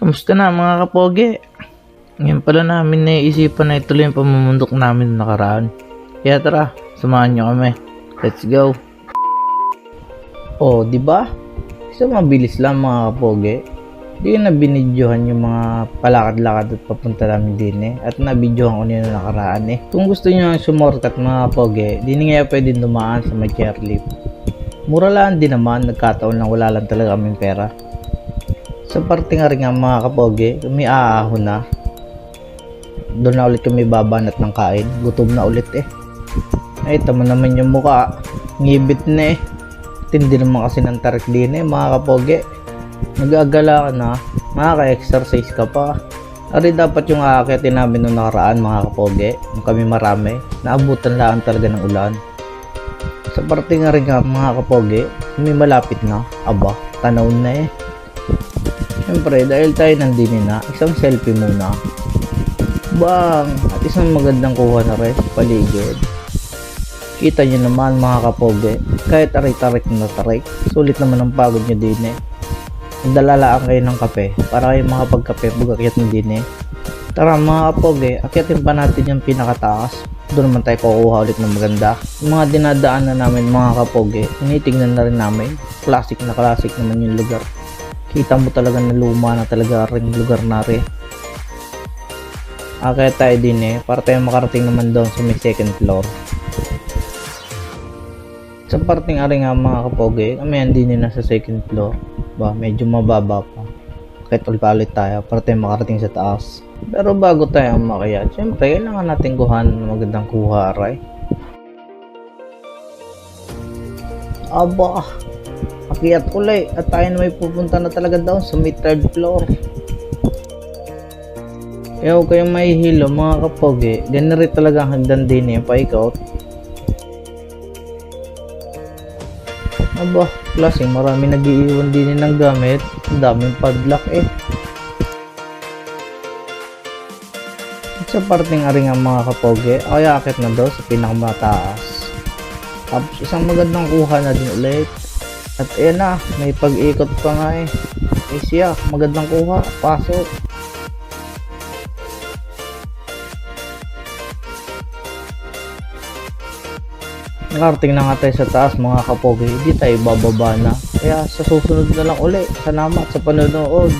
Kamusta na mga kapogi? Ngayon pala namin naiisipan na ituloy yung pamumundok namin noong nakaraan. Kaya tara, samahan nyo kami. Let's go! Oh, di ba? Isa mabilis lang mga kapogi. Di na binidyohan yung mga palakad-lakad at papunta namin din at nabidyohan ko nyo nakaraan Kung gusto nyo sumorkat mga kapogi, di na nga pwede dumaan sa may chairlift. Mura lang din naman, nagkataon lang wala lang talaga kaming pera. Sa parte nga rin nga mga kapogi, kami aahon na. Doon na ulit kami babanat ng kain. Gutom na ulit Ay, tama naman yung mukha. Ngibit na Tindi naman kasi ng tarik din mga kapogi. Nag-aagala ka na. Makaka-exercise ka pa. Ari dapat yung aakitin namin noong nakaraan mga kapogi. Nung kami marami. Naabutan lang talaga ng ulan. Sa parte nga rin nga mga kapogi, kami malapit na. Aba, tanaw na Siyempre, dahil tayo nandini na, isang selfie muna. Bang! At isang magandang kuha na rin, paligid. Kita nyo naman mga kapogi, kahit tarik-tarik na tarik, sulit naman ang pagod nyo din Nagdalalaan kayo ng kape, para kayo makapagkape, bugakyat nyo din Tara mga kapogi, akyatin pa natin yung pinakataas. Doon naman tayo kukuha ulit ng maganda. Yung mga dinadaan na namin mga kapogi, tinitignan na rin namin. Classic naman yung lugar. Kita mo talaga na luma na talaga rin lugar na rin. Kaya tayo din para tayo makarating naman doon sa may second floor. Sa parting ari nga mga kapogi, kami andin na sa second floor. Medyo mababa pa. Kahit ulit tayo para tayo makarating sa taas. Pero bago tayo umakyat, syempre kailangan natin kuhanan ng magandang kuha aray. Aba, akyat ulit at tayo na may pupunta na talaga down sa may third floor. Kaya huwag kayong mahihilo mga kapogi, ganun rin talaga ang hagdan din paikot. Aba, klaseng marami nag-iiwan din ng gamit, ang daming padlock At sa parting aring ang mga kapogi, kaya akit na daw sa pinakamataas. Tapos isang magandang kuha na din ulit. At ayan na, may pag-ikot pa nga siya, magandang kuha, pasok. Nakarating na nga tayo sa taas mga kapogi, hindi tayo bababa na. Kaya sa susunod na lang uli, salamat sa panonood.